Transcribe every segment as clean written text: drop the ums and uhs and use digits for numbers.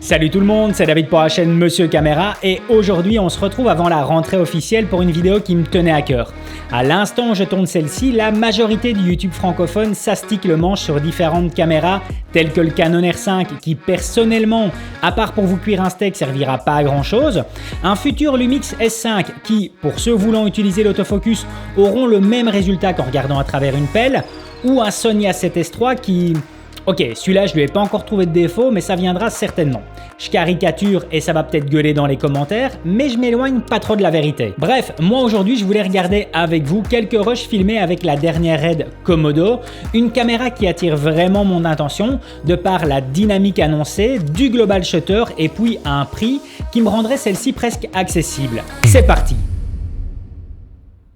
Salut tout le monde, c'est David pour la chaîne Monsieur Caméra et aujourd'hui on se retrouve avant la rentrée officielle pour une vidéo qui me tenait à cœur. À l'instant où je tourne celle-ci, la majorité du YouTube francophone s'astique le manche sur différentes caméras telles que le Canon R5 qui personnellement, à part pour vous cuire un steak, servira pas à grand chose, un futur Lumix S5 qui, pour ceux voulant utiliser l'autofocus, auront le même résultat qu'en regardant à travers une pelle, ou un Sony A7S III qui... Ok, celui-là je lui ai pas encore trouvé de défaut, mais ça viendra certainement. Je caricature et ça va peut-être gueuler dans les commentaires, mais je m'éloigne pas trop de la vérité. Bref, moi aujourd'hui je voulais regarder avec vous quelques rushs filmés avec la dernière RED Komodo, une caméra qui attire vraiment mon attention de par la dynamique annoncée, du global shutter et puis à un prix qui me rendrait celle-ci presque accessible. C'est parti!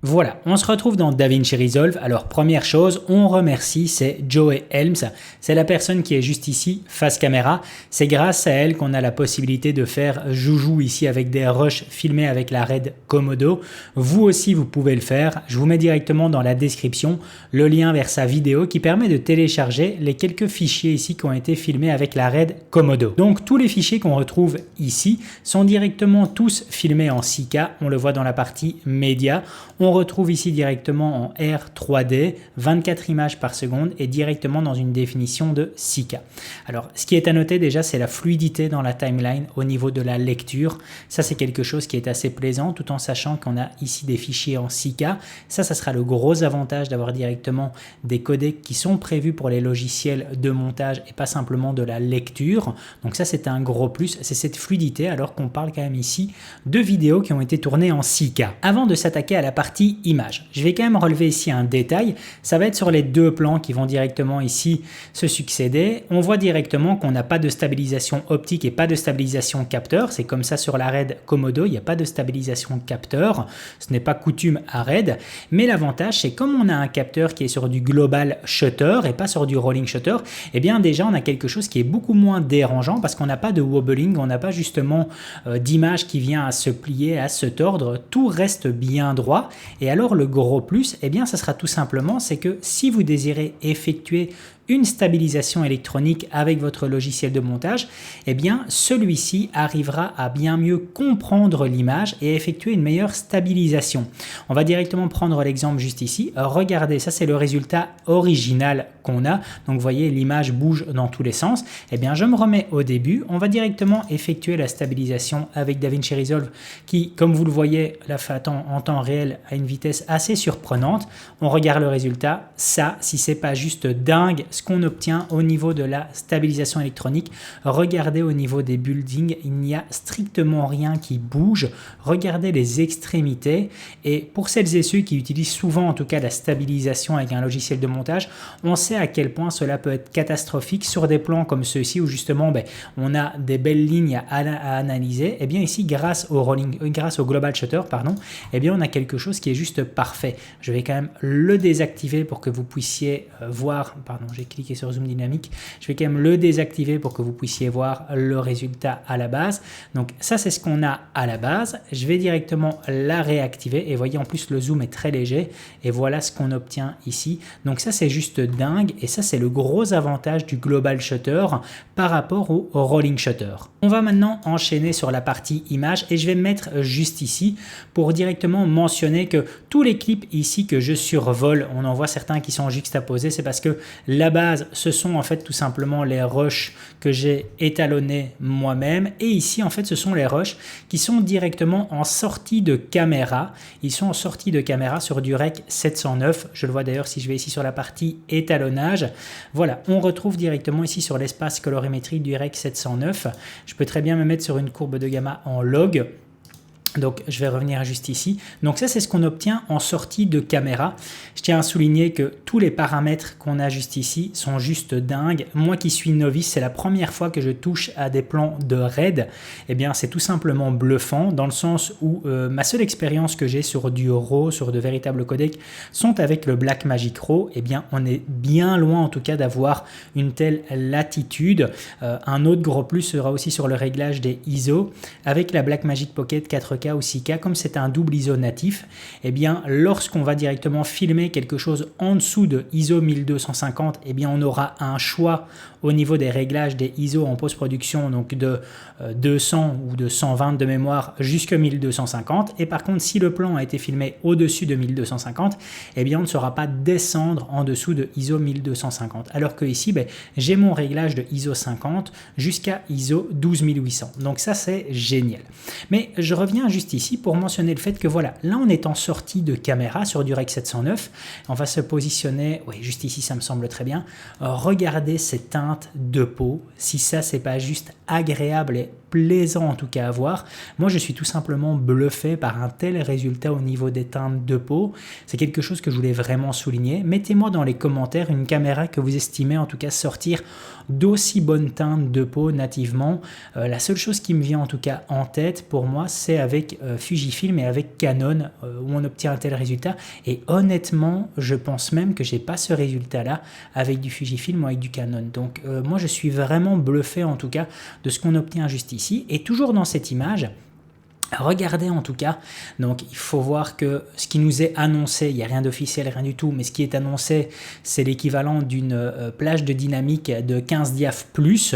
Voilà, on se retrouve dans DaVinci Resolve. Alors première chose, on remercie, c'est Joey Helms. C'est la personne qui est juste ici, face caméra. C'est grâce à elle qu'on a la possibilité de faire joujou ici avec des rushs filmés avec la RED Komodo. Vous aussi, vous pouvez le faire. Je vous mets directement dans la description le lien vers sa vidéo qui permet de télécharger les quelques fichiers ici qui ont été filmés avec la RED Komodo. Donc tous les fichiers qu'on retrouve ici sont directement tous filmés en 6K. On le voit dans la partie média. On retrouve ici directement en R3D, 24 images par seconde et directement dans une définition de 6K. Alors, ce qui est à noter déjà, c'est la fluidité dans la timeline au niveau de la lecture. Ça, c'est quelque chose qui est assez plaisant tout en sachant qu'on a ici des fichiers en 6K. Ça sera le gros avantage d'avoir directement des codecs qui sont prévus pour les logiciels de montage et pas simplement de la lecture. Donc ça, c'est un gros plus, c'est cette fluidité alors qu'on parle quand même ici de vidéos qui ont été tournées en 6K. Avant de s'attaquer à la partie image, je vais quand même relever ici un détail, ça va être sur les deux plans qui vont directement ici se succéder. On voit directement qu'on n'a pas de stabilisation optique et pas de stabilisation capteur, c'est comme ça sur la RED Komodo, il n'y a pas de stabilisation capteur, ce n'est pas coutume à RED, mais l'avantage c'est comme on a un capteur qui est sur du global shutter et pas sur du rolling shutter, et eh bien déjà on a quelque chose qui est beaucoup moins dérangeant parce qu'on n'a pas de wobbling, on n'a pas justement d'image qui vient à se plier, à se tordre, tout reste bien droit. Et alors le gros plus, eh bien ça sera tout simplement, c'est que si vous désirez effectuer une stabilisation électronique avec votre logiciel de montage, eh bien celui-ci arrivera à bien mieux comprendre l'image et effectuer une meilleure stabilisation. On va directement prendre l'exemple juste ici. Regardez, ça c'est le résultat original qu'on a. Donc vous voyez, l'image bouge dans tous les sens. Eh bien je me remets au début. On va directement effectuer la stabilisation avec DaVinci Resolve qui, comme vous le voyez, la fait en temps réel à une vitesse assez surprenante. On regarde le résultat. Ça, si c'est pas juste dingue, ce qu'on obtient au niveau de la stabilisation électronique. Regardez au niveau des buildings, il n'y a strictement rien qui bouge. Regardez les extrémités et pour celles et ceux qui utilisent souvent en tout cas la stabilisation avec un logiciel de montage, on sait à quel point cela peut être catastrophique sur des plans comme ceux-ci où justement on a des belles lignes à analyser. Et bien ici grâce au global shutter, et bien on a quelque chose qui est juste parfait. Je vais quand même le désactiver pour que vous puissiez voir, j'ai cliqué sur zoom dynamique, je vais quand même le désactiver pour que vous puissiez voir le résultat à la base. Donc ça c'est ce qu'on a à la base, je vais directement la réactiver et voyez en plus le zoom est très léger et voilà ce qu'on obtient ici. Donc ça c'est juste dingue et ça c'est le gros avantage du global shutter par rapport au rolling shutter. On va maintenant enchaîner sur la partie image et je vais me mettre juste ici pour directement mentionner que tous les clips ici que je survole, on en voit certains qui sont juxtaposés, c'est parce que la base, ce sont en fait tout simplement les rushs que j'ai étalonnés moi-même. Et ici, en fait, ce sont les rushs qui sont directement en sortie de caméra. Ils sont en sortie de caméra sur du Rec 709. Je le vois d'ailleurs si je vais ici sur la partie étalonnage. Voilà, on retrouve directement ici sur l'espace colorimétrie du Rec 709. Je peux très bien me mettre sur une courbe de gamma en log. Donc je vais revenir juste ici. Donc ça c'est ce qu'on obtient en sortie de caméra. Je tiens à souligner que tous les paramètres qu'on a juste ici sont juste dingues. Moi qui suis novice, c'est la première fois que je touche à des plans de RED. Eh bien c'est tout simplement bluffant dans le sens où ma seule expérience que j'ai sur du RAW, sur de véritables codecs, sont avec le Blackmagic RAW. Eh bien on est bien loin en tout cas d'avoir une telle latitude. Un autre gros plus sera aussi sur le réglage des ISO. Avec la Blackmagic Pocket 4K 4K ou 6K, comme c'est un double ISO natif, eh bien lorsqu'on va directement filmer quelque chose en dessous de ISO 1250, eh bien on aura un choix au niveau des réglages des ISO en post-production, donc de 200 ou de 120 de mémoire jusqu'à 1250. Et par contre, si le plan a été filmé au-dessus de 1250, eh bien on ne saura pas descendre en dessous de ISO 1250. Alors que ici, j'ai mon réglage de ISO 50 jusqu'à ISO 12800. Donc ça, c'est génial. Mais je reviens juste ici pour mentionner le fait que voilà, là on est en sortie de caméra sur du Rec 709. On va se positionner, oui, juste ici, ça me semble très bien. Regardez ces teintes de peau, si ça c'est pas juste agréable et plaisant en tout cas à voir. Moi je suis tout simplement bluffé par un tel résultat au niveau des teintes de peau. C'est quelque chose que je voulais vraiment souligner. Mettez-moi dans les commentaires une caméra que vous estimez en tout cas sortir d'aussi bonnes teintes de peau nativement. La seule chose qui me vient en tout cas en tête pour moi, c'est avec Fujifilm et avec Canon où on obtient un tel résultat. Et honnêtement, je pense même que j'ai pas ce résultat là avec du Fujifilm ou avec du Canon. Donc moi je suis vraiment bluffé en tout cas de ce qu'on obtient juste ici. Et toujours dans cette image, regardez en tout cas, donc il faut voir que ce qui nous est annoncé, il n'y a rien d'officiel, rien du tout, mais ce qui est annoncé, c'est l'équivalent d'une plage de dynamique de 15 diaph plus.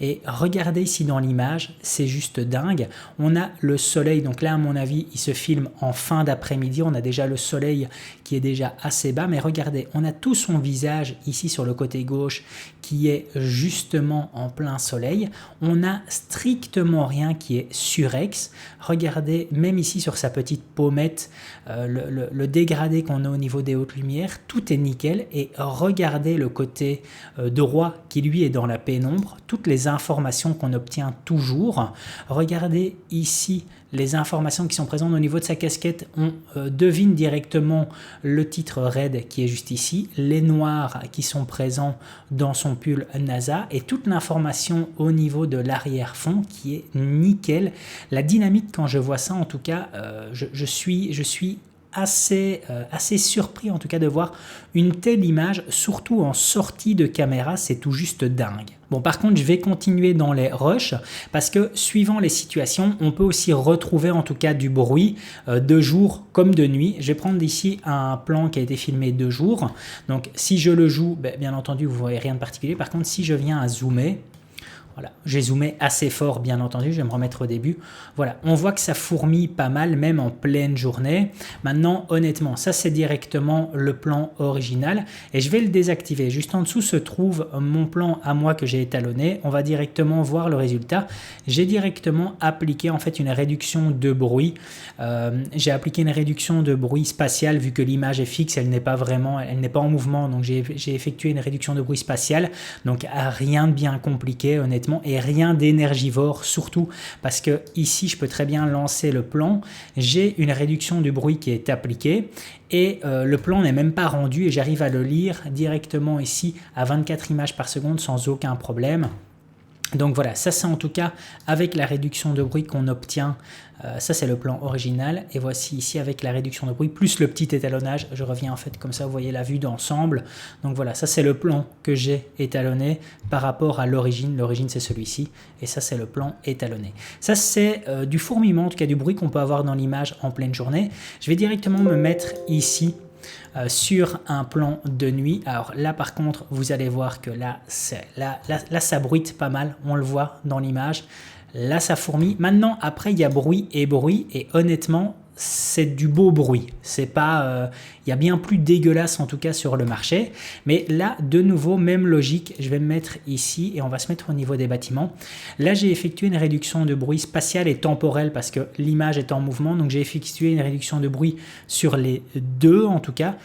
Et regardez ici dans l'image, c'est juste dingue. On a le soleil, donc là à mon avis, il se filme en fin d'après-midi. On a déjà le soleil qui est déjà assez bas, mais regardez, on a tout son visage ici sur le côté gauche qui est justement en plein soleil. On n'a strictement rien qui est surex. Regardez, même ici sur sa petite pommette, le dégradé qu'on a au niveau des hautes lumières, tout est nickel. Et regardez le côté droit qui lui est dans la pénombre, toutes les informations qu'on obtient toujours. Regardez ici les informations qui sont présentes au niveau de sa casquette. On devine directement le titre RAID qui est juste ici, les noirs qui sont présents dans son pull NASA et toute l'information au niveau de l'arrière-fond qui est nickel. La dynamique, quand je vois ça en tout cas, je suis assez surpris en tout cas de voir une telle image, surtout en sortie de caméra, c'est tout juste dingue. Bon, par contre, je vais continuer dans les rushs parce que suivant les situations, on peut aussi retrouver en tout cas du bruit de jour comme de nuit. Je vais prendre ici un plan qui a été filmé de jour. Donc, si je le joue, bien entendu, vous ne voyez rien de particulier. Par contre, si je viens à zoomer, voilà, j'ai zoomé assez fort bien entendu, je vais me remettre au début. Voilà, on voit que ça fourmille pas mal même en pleine journée. Maintenant, honnêtement, ça c'est directement le plan original et je vais le désactiver. Juste en dessous se trouve mon plan à moi que j'ai étalonné. On va directement voir le résultat. J'ai directement appliqué en fait une réduction de bruit. J'ai appliqué une réduction de bruit spatial vu que l'image est fixe, elle n'est pas en mouvement. Donc j'ai effectué une réduction de bruit spatial. Donc rien de bien compliqué honnêtement. Et rien d'énergivore surtout parce que ici je peux très bien lancer le plan, j'ai une réduction du bruit qui est appliquée et le plan n'est même pas rendu et j'arrive à le lire directement ici à 24 images par seconde sans aucun problème. Donc voilà, ça c'est en tout cas avec la réduction de bruit qu'on obtient, ça c'est le plan original et voici ici avec la réduction de bruit plus le petit étalonnage, je reviens en fait comme ça, vous voyez la vue d'ensemble. Donc voilà, ça c'est le plan que j'ai étalonné par rapport à l'origine c'est celui-ci et ça c'est le plan étalonné. Ça c'est du fourmillement, en tout cas du bruit qu'on peut avoir dans l'image en pleine journée. Je vais directement me mettre ici sur un plan de nuit. Alors là par contre vous allez voir que là ça bruite pas mal, on le voit dans l'image, là ça fourmille. Maintenant après il y a bruit et honnêtement c'est du beau bruit, c'est pas il y a bien plus dégueulasse en tout cas sur le marché, mais là de nouveau même logique, je vais me mettre ici et on va se mettre au niveau des bâtiments. Là j'ai effectué une réduction de bruit spatial et temporel parce que l'image est en mouvement, donc j'ai effectué une réduction de bruit sur les deux en tout cas.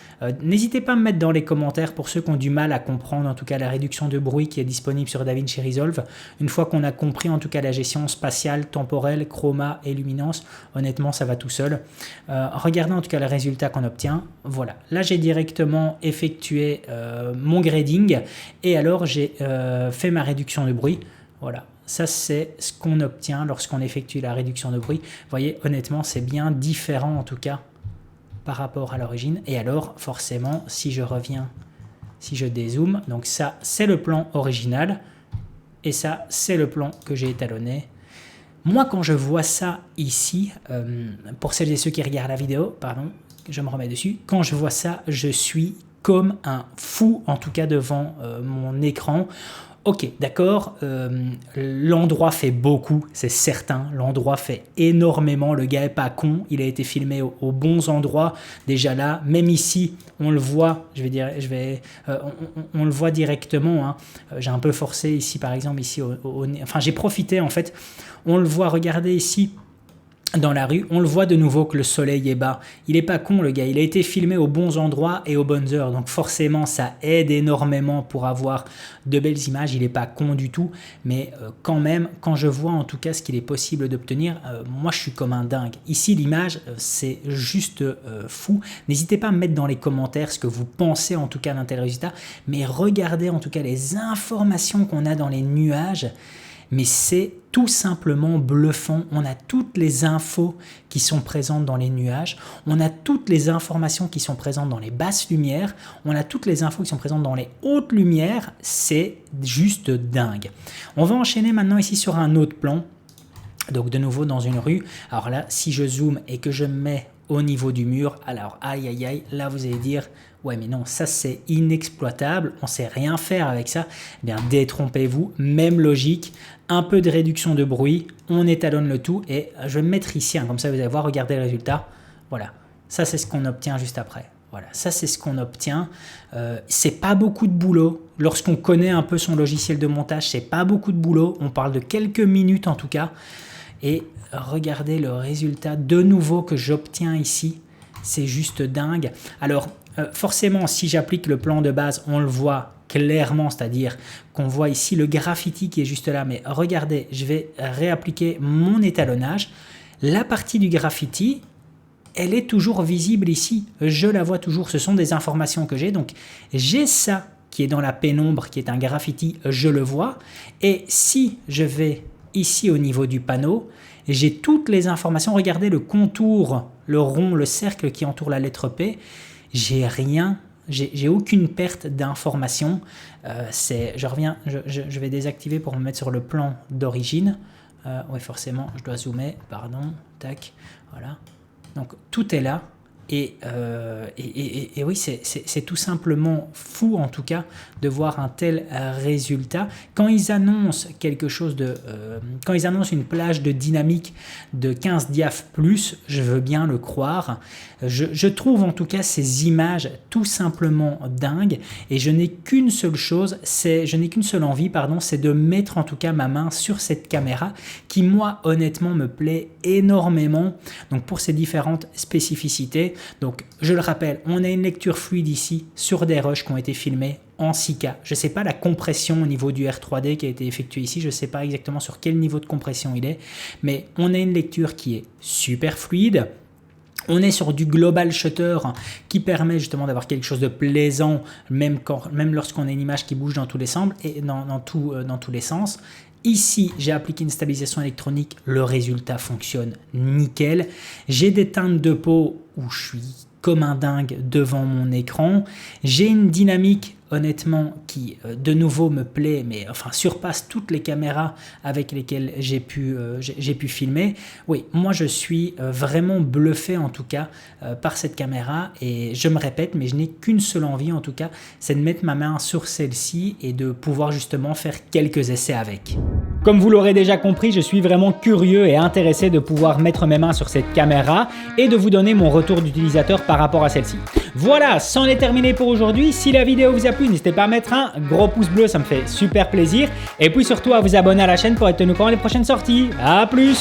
N'hésitez pas à me mettre dans les commentaires pour ceux qui ont du mal à comprendre en tout cas la réduction de bruit qui est disponible sur DaVinci Resolve. Une fois qu'on a compris en tout cas la gestion spatiale, temporelle, chroma et luminance, honnêtement ça va tout seul. Regardez en tout cas le résultat qu'on obtient. Voilà, là j'ai directement effectué mon grading et alors j'ai fait ma réduction de bruit. Voilà, ça c'est ce qu'on obtient lorsqu'on effectue la réduction de bruit. Vous voyez, honnêtement c'est bien différent en tout cas par rapport à l'origine. Et alors forcément si je reviens, si je dézoome, donc ça c'est le plan original et ça c'est le plan que j'ai étalonné. Moi, quand je vois ça ici, pour celles et ceux qui regardent la vidéo, pardon, je me remets dessus, quand je vois ça, je suis comme un fou, en tout cas devant mon écran. Ok, d'accord, l'endroit fait beaucoup, c'est certain, l'endroit fait énormément, le gars est pas con, il a été filmé aux bons endroits, déjà là, même ici, on le voit, on le voit directement, hein. J'ai un peu forcé ici, par exemple, ici, enfin j'ai profité en fait, on le voit, regardez ici, dans la rue, on le voit de nouveau que le soleil est bas. Il est pas con le gars, il a été filmé aux bons endroits et aux bonnes heures. Donc forcément, ça aide énormément pour avoir de belles images. Il est pas con du tout. Mais quand même, quand je vois en tout cas ce qu'il est possible d'obtenir, moi je suis comme un dingue. Ici, l'image, c'est juste fou. N'hésitez pas à me mettre dans les commentaires ce que vous pensez en tout cas d'un tel résultat. Mais regardez en tout cas les informations qu'on a dans les nuages. Mais c'est tout simplement bluffant. On a toutes les infos qui sont présentes dans les nuages, on a toutes les informations qui sont présentes dans les basses lumières, on a toutes les infos qui sont présentes dans les hautes lumières, c'est juste dingue. On va enchaîner maintenant ici sur un autre plan, donc de nouveau dans une rue. Alors là, si je zoome et que je me mets au niveau du mur, alors aïe aïe aïe, là vous allez dire ouais mais non, ça c'est inexploitable, on sait rien faire avec ça. Eh bien détrompez-vous, même logique, un peu de réduction de bruit, on étalonne le tout et je vais me mettre ici, hein, comme ça vous allez voir, regardez le résultat, voilà, ça c'est ce qu'on obtient juste après. Voilà, ça c'est ce qu'on obtient. C'est pas beaucoup de boulot. Lorsqu'on connaît un peu son logiciel de montage, c'est pas beaucoup de boulot. On parle de quelques minutes en tout cas. Et regardez le résultat de nouveau que j'obtiens ici. C'est juste dingue. Alors forcément, si j'applique le plan de base, on le voit clairement, c'est-à-dire qu'on voit ici le graffiti qui est juste là. Mais regardez, je vais réappliquer mon étalonnage. La partie du graffiti, elle est toujours visible ici, je la vois toujours, ce sont des informations que j'ai, donc j'ai ça qui est dans la pénombre, qui est un graffiti, je le vois, et si je vais ici au niveau du panneau, j'ai toutes les informations, regardez le contour, le rond, le cercle qui entoure la lettre P, j'ai rien, j'ai aucune perte d'information, je vais désactiver pour me mettre sur le plan d'origine, oui forcément, je dois zoomer, pardon, tac, voilà. Donc tout est là et oui, c'est tout simplement fou en tout cas de voir un tel résultat. Quand ils annoncent quelque chose de, quand ils annoncent une plage de dynamique de 15 diaph plus, je veux bien le croire. Je trouve en tout cas ces images tout simplement dingues et je n'ai qu'une seule chose, je n'ai qu'une seule envie, pardon, c'est de mettre en tout cas ma main sur cette caméra qui moi honnêtement me plaît énormément. Donc pour ces différentes spécificités, donc je le rappelle, on a une lecture fluide ici sur des rushs qui ont été filmés en 6K. Je ne sais pas la compression au niveau du R3D qui a été effectuée ici, je ne sais pas exactement sur quel niveau de compression il est, mais on a une lecture qui est super fluide. On est sur du global shutter qui permet justement d'avoir quelque chose de plaisant même lorsqu'on a une image qui bouge dans tous les sens et dans tous les sens. Ici, j'ai appliqué une stabilisation électronique, le résultat fonctionne nickel. J'ai des teintes de peau où je suis comme un dingue devant mon écran. J'ai une dynamique honnêtement qui de nouveau me plaît, mais enfin surpasse toutes les caméras avec lesquelles j'ai pu filmer. Oui, moi je suis vraiment bluffé en tout cas par cette caméra et je me répète, mais je n'ai qu'une seule envie en tout cas, c'est de mettre ma main sur celle-ci et de pouvoir justement faire quelques essais avec. Comme vous l'aurez déjà compris, je suis vraiment curieux et intéressé de pouvoir mettre mes mains sur cette caméra et de vous donner mon retour d'utilisateur par rapport à celle-ci. Voilà, c'en est terminé pour aujourd'hui. Si la vidéo vous a plu, n'hésitez pas à mettre un gros pouce bleu, ça me fait super plaisir. Et puis surtout à vous abonner à la chaîne pour être tenu au courant des prochaines sorties. A plus!